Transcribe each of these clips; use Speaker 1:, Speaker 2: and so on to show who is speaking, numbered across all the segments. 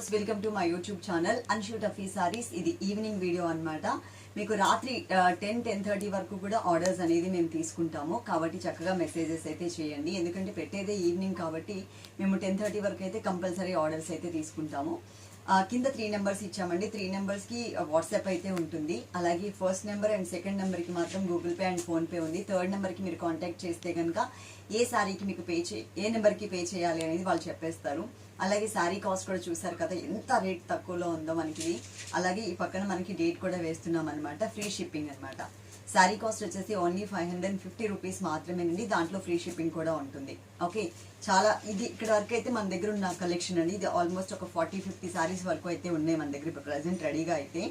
Speaker 1: Viewers, welcome to my YouTube channel Anshu Tuffy saris. ఇది evening video అన్నమాట. మీకు రాత్రి 10-10:30 వరకు కూడా ఆర్డర్స్ అనేది మేము తీసుకుంటాము. కాబట్టి చక్కగా మెసేజెస్ అయితే చేయండి. ఎందుకంటే పెట్టేదే ఈవినింగ్ కాబట్టి మేము 10:30 వరకు అయితే కంపల్సరీ ఆర్డర్స్ అయితే తీసుకుంటాము. కింద 3 నెంబర్స్ ఇచ్చామండి. 3 నెంబర్స్కి వాట్సాప్ అయితే ఉంటుంది. అలాగే ఫస్ట్ నెంబర్ అండ్ సెకండ్ నెంబర్కి మాత్రం గూగుల్ పే అండ్ ఫోన్పే ఉంది. థర్డ్ నెంబర్కి మీరు కాంటాక్ట్ చేస్తే కనుక ఏ శారీకి మీకు ఏ నెంబర్కి పే చేయాలి అనేది వాళ్ళు చెప్పేస్తారు. అలాగే శారీ కాస్ట్ కూడా చూసారు కదా, ఎంత రేట్ తక్కువలో ఉందో మనకి. అలాగే ఈ పక్కన మనకి డేట్ కూడా వేస్తున్నాం అనమాట. ఫ్రీ షిప్పింగ్ అనమాట. శారీ కాస్ట్ వచ్చేసి ఓన్లీ 550 రూపీస్ మాత్రమేనండి. దాంట్లో ఫ్రీ షిప్పింగ్ కూడా ఉంటుంది. ఓకే, చాలా ఇది ఇక్కడ వరకు అయితే మన దగ్గర ఉన్న కలెక్షన్ అండి. ఇది ఆల్మోస్ట్ ఒక 40-50 శారీస్ వరకు అయితే ఉన్నాయి మన దగ్గర ఇప్పుడు ప్రజెంట్ రెడీగా అయితే.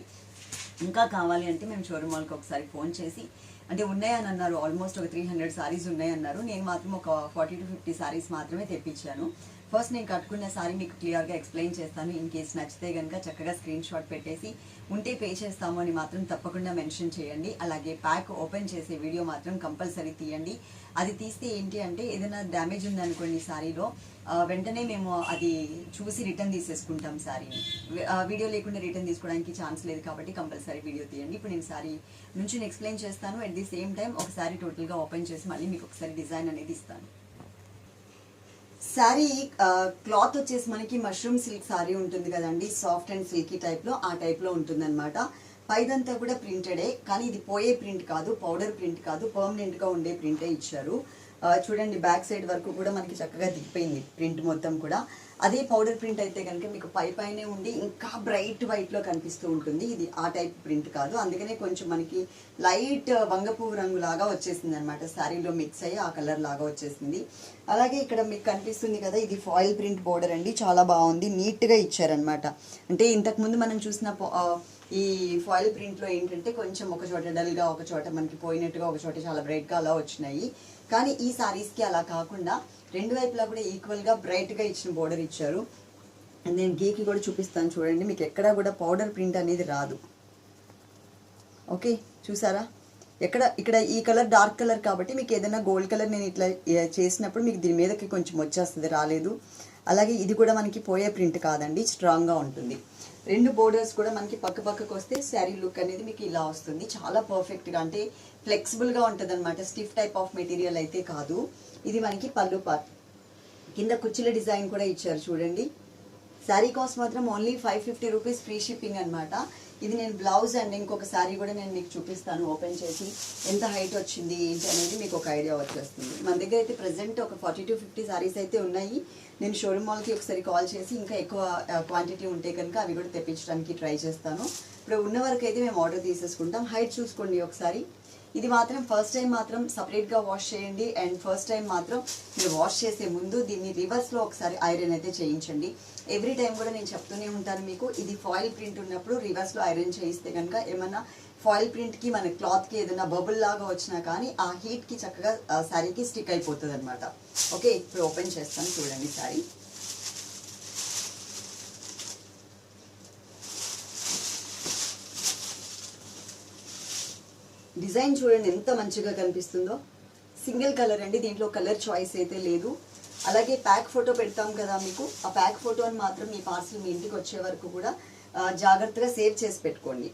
Speaker 1: ఇంకా కావాలి అంటే మేము షోరూమ్ వాళ్ళకి ఒకసారి ఫోన్ చేసి, అంటే ఉన్నాయని అన్నారు, ఆల్మోస్ట్ ఒక 300 శారీస్ ఉన్నాయన్నారు. నేను మాత్రం ఒక 40-50 శారీస్ మాత్రమే తెప్పించాను. ఫస్ట్ నేను కట్టుకున్న శారీ మీకు క్లియర్గా ఎక్స్ప్లెయిన్ చేస్తాను. ఇన్ కేసు నచ్చితే కనుక చక్కగా స్క్రీన్ షాట్ పెట్టేసి ఉంటే పే చేస్తాము అని మాత్రం తప్పకుండా మెన్షన్ చేయండి. అలాగే ప్యాక్ ఓపెన్ చేసే వీడియో మాత్రం కంపల్సరీ తీయండి. అది తీస్తే ఏంటి అంటే ఏదైనా డ్యామేజ్ ఉందనుకోండి శారీలో, వెంటనే మేము అది చూసి రిటర్న్ తీసేసుకుంటాం శారీని. వీడియో లేకుండా రిటర్న్ తీసుకోవడానికి ఛాన్స్ లేదు కాబట్టి కంపల్సరీ వీడియో తీయండి. ఇప్పుడు నేను శారీ నుంచి ఎక్స్ప్లెయిన్ చేస్తాను. అట్ ది సేమ్ టైం ఒక శారీ టోటల్గా ఓపెన్ చేసి మళ్ళీ మీకు ఒకసారి డిజైన్ అనేది ఇస్తాను. శారీ క్లాత్ వచ్చేసి మనకి మష్రూమ్ సిల్క్ శారీ ఉంటుంది కదండి, సాఫ్ట్ అండ్ సిల్కీ టైప్లో, ఆ టైప్లో ఉంటుంది అనమాట. పైదంతా కూడా ప్రింటెడే, కానీ ఇది పోయే ప్రింట్ కాదు, పౌడర్ ప్రింట్ కాదు, పర్మనెంట్గా ఉండే ప్రింటే ఇచ్చారు. చూడండి, బ్యాక్ సైడ్ వరకు కూడా మనకి చక్కగా దిగిపోయింది ప్రింట్ మొత్తం కూడా. అదే పౌడర్ ప్రింట్ అయితే కనుక మీకు పైనే ఉండి ఇంకా బ్రైట్ వైట్లో కనిపిస్తూ ఉంటుంది. ఇది ఆ టైప్ ప్రింట్ కాదు, అందుకనే కొంచెం మనకి లైట్ వంగపువ్వు రంగు లాగా వచ్చేసింది అనమాట. శారీలో మిక్స్ అయ్యి ఆ కలర్ లాగా వచ్చేసింది. అలాగే ఇక్కడ మీకు కనిపిస్తుంది కదా, ఇది ఫాయిల్ ప్రింట్ బోర్డర్ అండి. చాలా బాగుంది, నీట్గా ఇచ్చారనమాట. అంటే ఇంతకుముందు మనం చూసిన ఈ ఫాయిల్ ప్రింట్లో ఏంటంటే కొంచెం ఒక చోట డల్గా, ఒక చోట మనకి పోయినట్టుగా, ఒక చోట చాలా బ్రైట్గా అలా వచ్చినాయి. కానీ ఈ శారీస్కి అలా కాకుండా రెండు వైపులా కూడా ఈక్వల్గా బ్రైట్గా ఇచ్చిన బోర్డర్ ఇచ్చారు. నేను గీకి కూడా చూపిస్తాను చూడండి, మీకు ఎక్కడా కూడా పౌడర్ ప్రింట్ అనేది రాదు. ఓకే, చూసారా? ఇక్కడ ఈ కలర్ డార్క్ కలర్ కాబట్టి మీకు ఏదైనా గోల్డ్ కలర్ నేను ఇట్లా చేసినప్పుడు మీకు దీని మీదకి కొంచెం వచ్చేస్తుంది, రాలేదు. అలాగే ఇది కూడా మనకి పోయే ప్రింట్ కాదండి, స్ట్రాంగ్గా ఉంటుంది. రెండు బోర్డర్స్ కూడా మనకి పక్కకు వస్తే శారీ లుక్ అనేది మీకు ఇలా వస్తుంది. చాలా పర్ఫెక్ట్గా, అంటే ఫ్లెక్సిబుల్గా ఉంటుంది అనమాట. స్టిఫ్ టైప్ ఆఫ్ మెటీరియల్ అయితే కాదు. ఇది మనకి పళ్ళు పార్ట్. కింద కుచ్చిల డిజైన్ కూడా ఇచ్చారు చూడండి. శారీ కాస్ట్ మాత్రం ఓన్లీ 550 రూపీస్, ఫ్రీ షిప్పింగ్ అనమాట. ఇది నేను బ్లౌజ్ అండ్ ఇంకొక శారీ కూడా నేను మీకు చూపిస్తాను ఓపెన్ చేసి, ఎంత హైట్ వచ్చింది ఏంటి అనేది మీకు ఒక ఐడియా వచ్చేస్తుంది. మన దగ్గర అయితే ప్రజెంట్ ఒక 40-50 శారీస్ అయితే ఉన్నాయి. నేను షోరూమ్ మాల్కి ఒకసారి కాల్ చేసి ఇంకా ఎక్కువ క్వాంటిటీ ఉంటే కనుక అవి కూడా తెప్పించడానికి ట్రై చేస్తాను. ఇప్పుడు ఉన్న వరకు అయితే మేము ఆర్డర్ తీసేసుకుంటాం. హైట్ చూసుకోండి ఒకసారి. ఇది మాత్రం ఫస్ట్ టైం మాత్రం సపరేట్గా వాష్ చేయండి. అండ్ ఫస్ట్ టైం మాత్రం మీరు వాష్ చేసే ముందు దీన్ని రివర్స్లో ఒకసారి ఐరన్ అయితే చేయించండి. ఎవ్రీ టైం కూడా నేను చెప్తూనే ఉంటాను మీకు, ఇది ఫాయిల్ ప్రింట్ ఉన్నప్పుడు రివర్స్లో ఐరన్ చేయిస్తే కనుక ఏమన్నా ఫాయిల్ ప్రింట్కి మన క్లాత్కి ఏదైనా బబుల్ లాగా వచ్చినా కానీ ఆ హీట్కి చక్కగా శారీకి స్టిక్ అయిపోతుంది అనమాట. ఓకే, ఇప్పుడు ఓపెన్ చేస్తాను చూడండి శారీ. డిజైన్ చూడండి ఎంత మంచిగా కనిపిస్తుందో. సింగిల్ కలర్ అండి, దీంట్లో కలర్ చాయిస్ అయితే లేదు. అలాగే ప్యాక్ ఫోటో పెడతాం కదా మీకు, ఆ ప్యాక్ ఫోటోని మాత్రం మీ పార్సల్ మీ ఇంటికి వచ్చే వరకు కూడా జాగ్రత్తగా సేవ్ చేసి పెట్టుకోండి,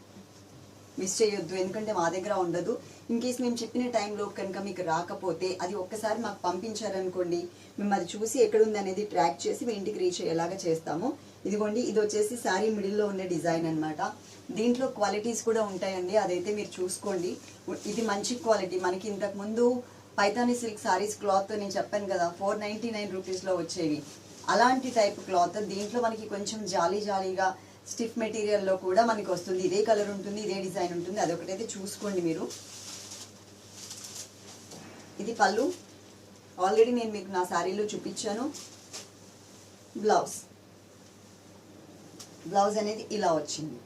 Speaker 1: మిస్ చేయొద్దు. ఎందుకంటే మా దగ్గర ఉండదు. ఇన్ కేస్ మేము చెప్పిన టైంలో కనుక మీకు రాకపోతే అది ఒక్కసారి మాకు పంపించారనుకోండి, మేము అది చూసి ఎక్కడుంది అనేది ట్రాక్ చేసి మీ ఇంటికి రీచ్ అయ్యేలాగా చేస్తాము. ఇదిగోండి, ఇది వచ్చేసి శారీ మిడిల్లో ఉన్న డిజైన్ అనమాట. దీంట్లో క్వాలిటీస్ కూడా ఉంటాయండి, అదైతే మీరు చూసుకోండి. ఇది మంచి క్వాలిటీ. మనకి ఇంతకుముందు పైతానీ సిల్క్ శారీస్ క్లాత్ నేను చెప్పాను కదా 499 రూపీస్లో వచ్చేవి, అలాంటి టైప్ క్లాత్. దీంట్లో మనకి కొంచెం జాలీగా స్టిఫ్ మెటీరియల్లో కూడా మనకి వస్తుంది. ఇదే కలర్ ఉంటుంది, ఇదే డిజైన్ ఉంటుంది, అదొకటైతే చూసుకోండి మీరు. ఇది పళ్ళు, ఆల్రెడీ నేను మీకు నా శారీలో చూపించాను. బ్లౌజ్ అనేది ఇలా వచ్చింది.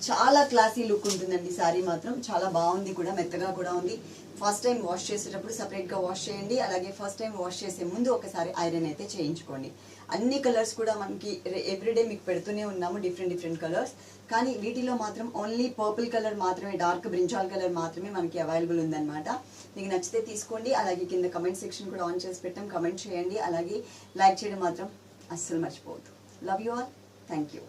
Speaker 1: చాలా క్లాసీ లుక్ ఉంటుందండి శారీ మాత్రం. చాలా బాగుంది కూడా, మెత్తగా కూడా ఉంది. ఫస్ట్ టైం వాష్ చేసేటప్పుడు సపరేట్గా వాష్ చేయండి. అలాగే ఫస్ట్ టైం వాష్ చేసే ముందు ఒకసారి ఐరన్ అయితే చేయించుకోండి. అన్ని కలర్స్ కూడా మనకి ఎవ్రీడే మీకు పెడుతూనే ఉన్నాము, డిఫరెంట్ కలర్స్. కానీ వీటిలో మాత్రం ఓన్లీ పర్పుల్ కలర్ మాత్రమే, డార్క్ బ్రింజాల్ కలర్ మాత్రమే మనకి అవైలబుల్ ఉందన్నమాట. మీకు నచ్చితే తీసుకోండి. అలాగే కింద కమెంట్ సెక్షన్ కూడా ఆన్ చేసి పెట్టాం, కమెంట్ చేయండి. అలాగే లైక్ చేయడం మాత్రం అస్సలు మర్చిపోవద్దు. Love you all. Thank you.